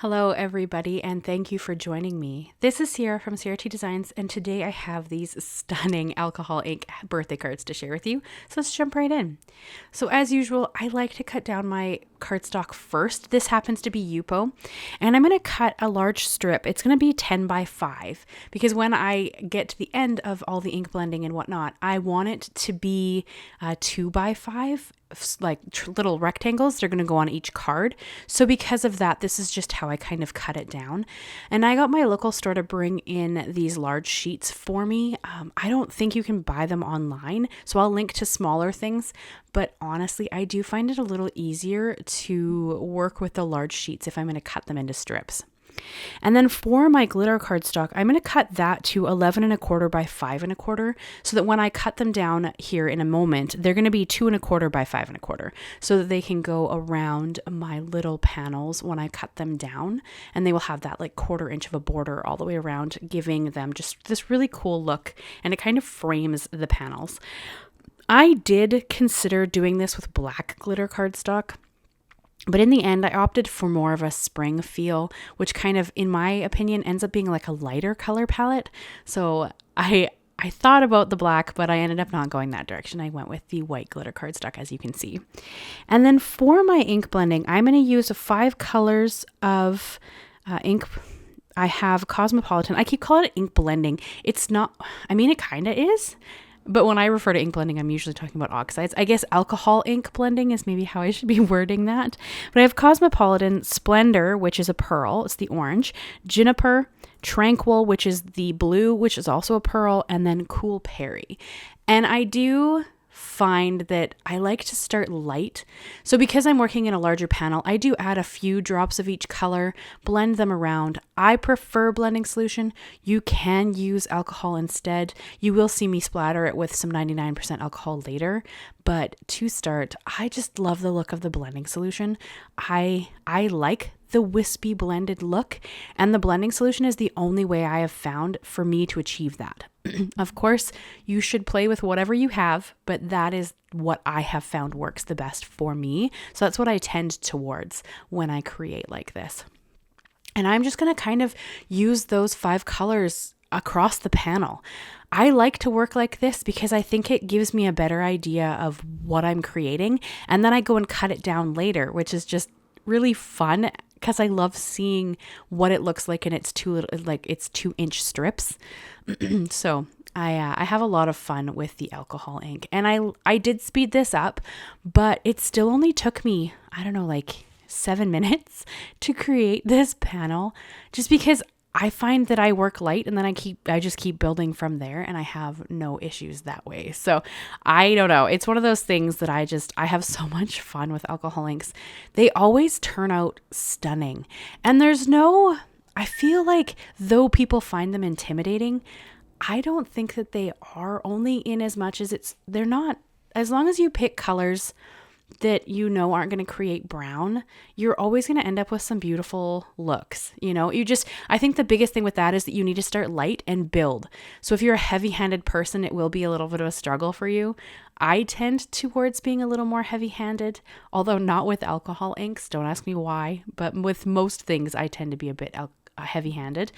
Hello, everybody, and thank you for joining me. This is Ciara from Ciara T Designs, and today I have these stunning alcohol ink birthday cards to share with you. So let's jump right in. So as usual, I like to cut down my cardstock first. This happens to be Yupo, and I'm going to cut a large strip. It's going to be 10 by 5 because when I get to the end of all the ink blending and whatnot, I want it to be 2 by 5 like little rectangles. They're going to go on each card. So because of that, this is just how I kind of cut it down. And I got my local store to bring in these large sheets for me. I don't think you can buy them online, so I'll link to smaller things. But honestly, I do find it a little easier to work with the large sheets if I'm going to cut them into strips. And then for my glitter cardstock, I'm going to cut that to 11 1/4 by 5 1/4 so that when I cut them down here in a moment, they're going to be 2 1/4 by 5 1/4 so that they can go around my little panels when I cut them down. And they will have that like 1/4 inch of a border all the way around, giving them just this really cool look, and it kind of frames the panels. I did consider doing this with black glitter cardstock, but in the end, I opted for more of a spring feel, which kind of, in my opinion, ends up being like a lighter color palette. So I thought about the black, but I ended up not going that direction. I went with the white glitter cardstock, as you can see. And then for my ink blending, I'm going to use 5 colors of ink. I have Cosmopolitan. I keep calling it ink blending. It's not, I mean, it kind of is. But when I refer to ink blending, I'm usually talking about oxides. I guess alcohol ink blending is maybe how I should be wording that. But I have Cosmopolitan, Splendor, which is a pearl. It's the orange. Juniper, Tranquil, which is the blue, which is also a pearl. And then Cool Peri. And I do find that I like to start light. So because I'm working in a larger panel, I do add a few drops of each color, blend them around. I prefer blending solution. You can use alcohol instead. You will see me splatter it with some 99% alcohol later, but to start, I just love the look of the blending solution. I like the wispy blended look, and the blending solution is the only way I have found for me to achieve that. Of course, you should play with whatever you have, but that is what I have found works the best for me. So that's what I tend towards when I create like this. And I'm just going to kind of use those 5 colors across the panel. I like to work like this because I think it gives me a better idea of what I'm creating. And then I go and cut it down later, which is just really fun because I love seeing what it looks like in its 2-inch strips. So I have a lot of fun with the alcohol ink, and I did speed this up, but it still only took me, I don't know, like 7 minutes to create this panel, just because I find that I work light and then I just keep building from there, and I have no issues that way. So I don't know. It's one of those things that I have so much fun with alcohol inks. They always turn out stunning. And I feel like though people find them intimidating, I don't think that they are, only in as much as they're not, as long as you pick colors that you know aren't going to create brown, you're always going to end up with some beautiful looks. I think the biggest thing with that is that you need to start light and build. So if you're a heavy-handed person, it will be a little bit of a struggle for you. I tend towards being a little more heavy-handed, although not with alcohol inks. Don't ask me why, but with most things, I tend to be a bit heavy-handed.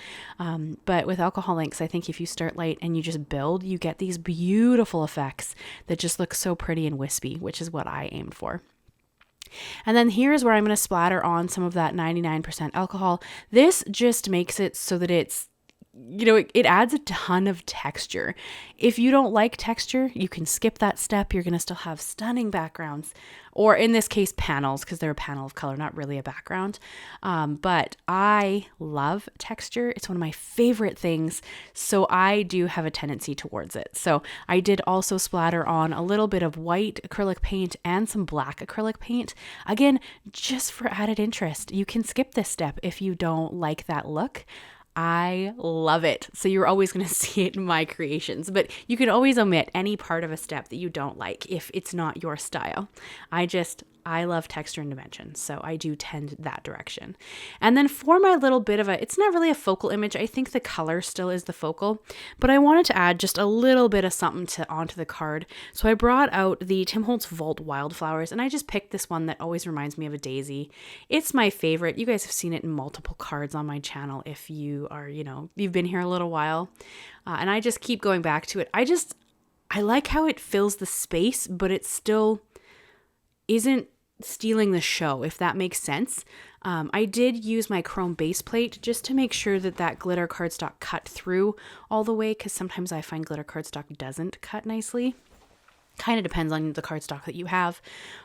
But with alcohol inks, I think if you start light and you just build, you get these beautiful effects that just look so pretty and wispy, which is what I aimed for. And then here's where I'm going to splatter on some of that 99% alcohol. This just makes it so that it's, it adds a ton of texture. If you don't like texture, you can skip that step. You're going to still have stunning backgrounds, or in this case, panels, because they're a panel of color, not really a background. But I love texture. It's one of my favorite things. So I do have a tendency towards it. So I did also splatter on a little bit of white acrylic paint and some black acrylic paint. Again, just for added interest. You can skip this step if you don't like that look. I love it. So you're always going to see it in my creations, but you can always omit any part of a step that you don't like if it's not your style. I I love texture and dimension, so I do tend that direction. And then for my little bit of it's not really a focal image. I think the color still is the focal, but I wanted to add just a little bit of something onto the card. So I brought out the Tim Holtz Vault Wildflowers, and I just picked this one that always reminds me of a daisy. It's my favorite. You guys have seen it in multiple cards on my channel if you are, you've been here a little while. And I just keep going back to it. I like how it fills the space, but it still isn't stealing the show, if that makes sense. I did use my chrome base plate just to make sure that glitter cardstock cut through all the way, because sometimes I find glitter cardstock doesn't cut nicely. Kind of depends on the cardstock that you have,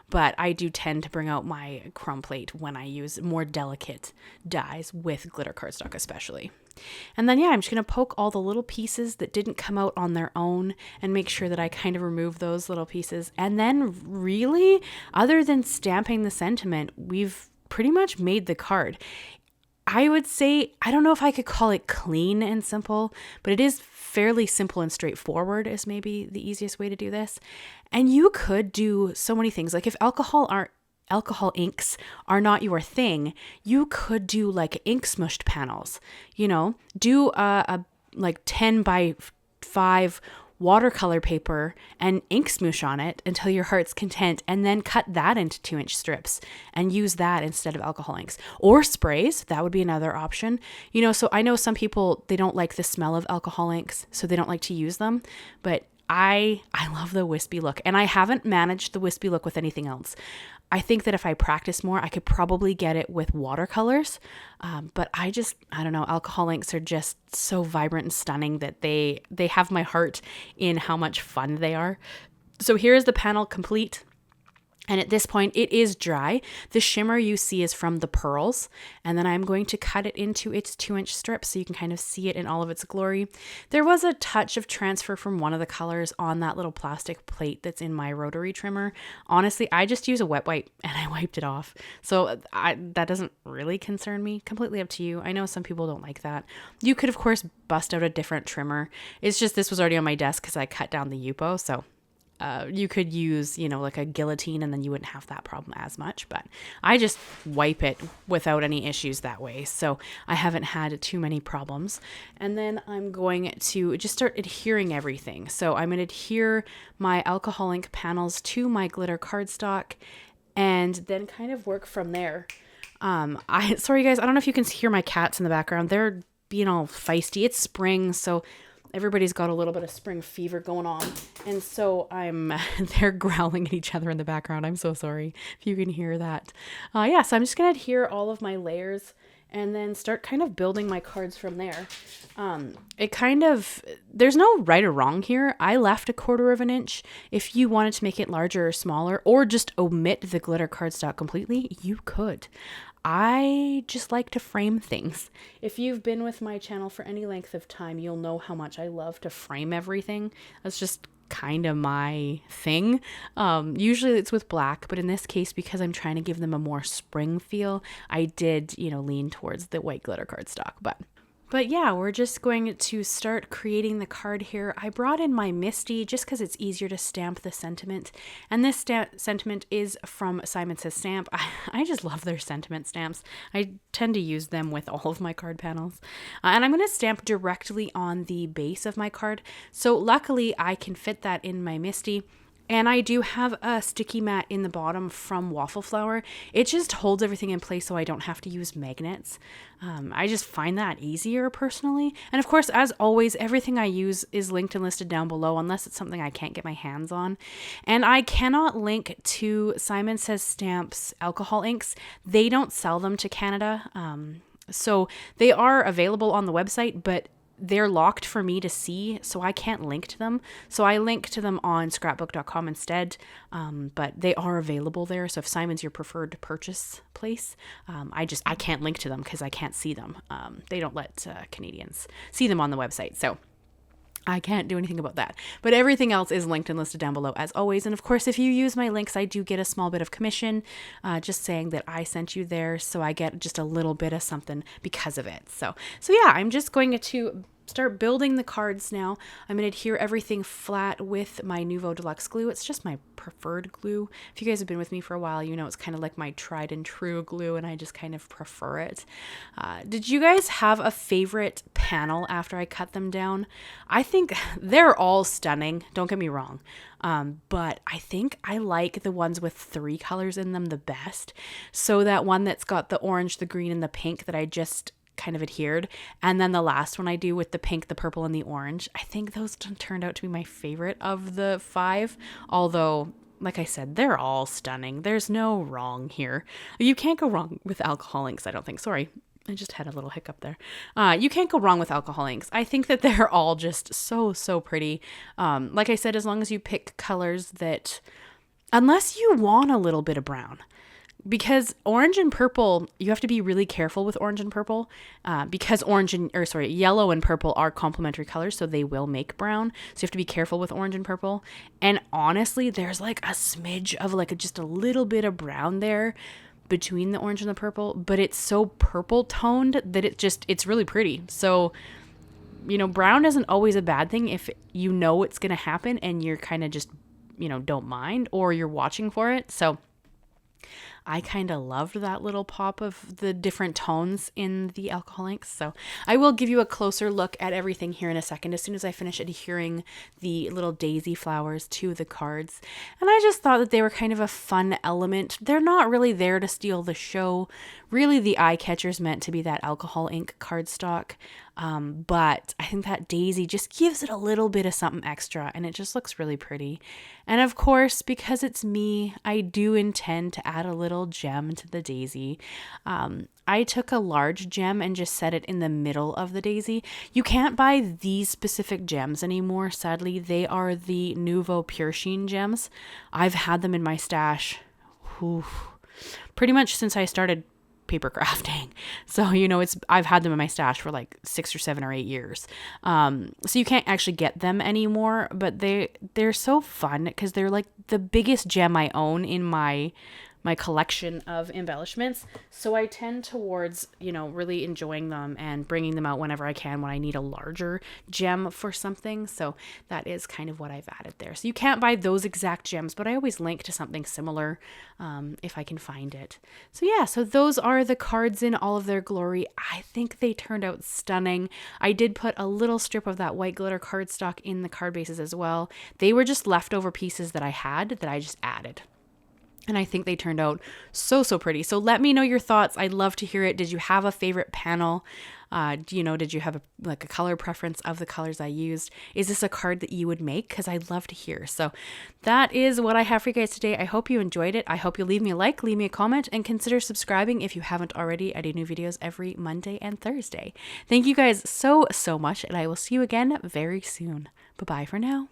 but I do tend to bring out my chrome plate when I use more delicate dies with glitter cardstock especially. And then, I'm just going to poke all the little pieces that didn't come out on their own and make sure that I kind of remove those little pieces. And then really, other than stamping the sentiment, we've pretty much made the card. I would say, I don't know if I could call it clean and simple, but it is fairly simple and straightforward is maybe the easiest way to do this. And you could do so many things. Like if alcohol inks are not your thing, you could do like ink smushed panels, do a like 10 by 5 watercolor paper and ink smoosh on it until your heart's content, and then cut that into 2-inch strips and use that instead of alcohol inks or sprays. That would be another option. So I know some people, they don't like the smell of alcohol inks, so they don't like to use them, but I love the wispy look, and I haven't managed the wispy look with anything else. I think that if I practice more, I could probably get it with watercolors. But I don't know, alcohol inks are just so vibrant and stunning that they have my heart in how much fun they are. So here's the panel complete. And at this point, it is dry. The shimmer you see is from the pearls. And then I'm going to cut it into its 2-inch strips so you can kind of see it in all of its glory. There was a touch of transfer from one of the colors on that little plastic plate that's in my rotary trimmer. Honestly, I just use a wet wipe and I wiped it off. So that doesn't really concern me. Completely up to you. I know some people don't like that. You could, of course, bust out a different trimmer. It's just this was already on my desk because I cut down the Yupo. So you could use, like a guillotine, and then you wouldn't have that problem as much, but I just wipe it without any issues that way. So I haven't had too many problems. And then I'm going to just start adhering everything. So I'm going to adhere my alcohol ink panels to my glitter cardstock and then kind of work from there. Sorry guys, I don't know if you can hear my cats in the background. They're being all feisty. It's spring, so everybody's got a little bit of spring fever going on. And so they're growling at each other in the background. I'm so sorry if you can hear that. So I'm just going to adhere all of my layers and then start kind of building my cards from there. There's no right or wrong here. I left 1/4 of an inch. If you wanted to make it larger or smaller, or just omit the glitter cardstock completely, you could. I just like to frame things. If you've been with my channel for any length of time, you'll know how much I love to frame everything. That's just kind of my thing. Usually it's with black, but in this case, because I'm trying to give them a more spring feel, I did, lean towards the white glitter cardstock. But yeah, we're just going to start creating the card here. I brought in my Misti just because it's easier to stamp the sentiment. And this sentiment is from Simon Says Stamp. I just love their sentiment stamps. I tend to use them with all of my card panels. And I'm going to stamp directly on the base of my card. So luckily I can fit that in my Misti. And I do have a sticky mat in the bottom from Waffle Flower. It just holds everything in place so I don't have to use magnets. I just find that easier personally. And of course, as always, everything I use is linked and listed down below unless it's something I can't get my hands on. And I cannot link to Simon Says Stamp's alcohol inks. They don't sell them to Canada. So they are available on the website, but they're locked for me to see, so I can't link to them. So I link to them on scrapbook.com instead, but they are available there. So if Simon's your preferred purchase place, I can't link to them because I can't see them. They don't let Canadians see them on the website. So I can't do anything about that. But everything else is linked and listed down below as always. And of course, if you use my links, I do get a small bit of commission, just saying that I sent you there. So I get just a little bit of something because of it. So yeah, I'm just going to start building the cards now. I'm going to adhere everything flat with my Nuvo Deluxe glue. It's just my preferred glue. If you guys have been with me for a while, you know it's kind of like my tried and true glue, and I just kind of prefer it. Did you guys have a favorite panel after I cut them down? I think they're all stunning, don't get me wrong. But I think I like the ones with 3 colors in them the best. So that one that's got the orange, the green, and the pink that I just kind of adhered, and then the last one I do with the pink, the purple, and the orange, I think those turned out to be my favorite of the 5, although like I said, they're all stunning. There's no wrong here. You can't go wrong with alcohol inks, I don't think. Sorry, I just had a little hiccup there. You can't go wrong with alcohol inks. I think that they're all just so pretty. Like I said, as long as you pick colors that, unless you want a little bit of brown, because orange and purple, you have to be really careful with orange and purple, because yellow and purple are complementary colors, so they will make brown. So you have to be careful with orange and purple. And honestly, there's like a smidge of like just a little bit of brown there between the orange and the purple, but it's so purple toned that it's really pretty. So, you know, brown isn't always a bad thing if you know it's going to happen and you're kind of just, you know, don't mind, or you're watching for it. So I kind of loved that little pop of the different tones in the alcohol inks. So I will give you a closer look at everything here in a second as soon as I finish adhering the little daisy flowers to the cards. And I just thought that they were kind of a fun element. They're not really there to steal the show. Really, the eye catcher's meant to be that alcohol ink cardstock. But I think that daisy just gives it a little bit of something extra, and it just looks really pretty. And of course, because it's me, I do intend to add a little gem to the daisy. I took a large gem and just set it in the middle of the daisy. You can't buy these specific gems anymore, sadly. They are the Nuvo Pure Sheen gems. I've had them in my stash pretty much since I started paper crafting. So, you know, I've had them in my stash for like 6 or 7 or 8 years. So you can't actually get them anymore, but they're so fun because they're like the biggest gem I own in my collection of embellishments. So I tend towards, you know, really enjoying them and bringing them out whenever I can when I need a larger gem for something. So that is kind of what I've added there. So you can't buy those exact gems, but I always link to something similar if I can find it. So yeah, so those are the cards in all of their glory. I think they turned out stunning. I did put a little strip of that white glitter cardstock in the card bases as well. They were just leftover pieces that I had that I just added. And I think they turned out so pretty. So let me know your thoughts. I'd love to hear it. Did you have a favorite panel? Did you have a color preference of the colors I used? Is this a card that you would make? Because I'd love to hear. So that is what I have for you guys today. I hope you enjoyed it. I hope you'll leave me a like, leave me a comment, and consider subscribing if you haven't already. I do new videos every Monday and Thursday. Thank you guys so much, and I will see you again very soon. Bye-bye for now.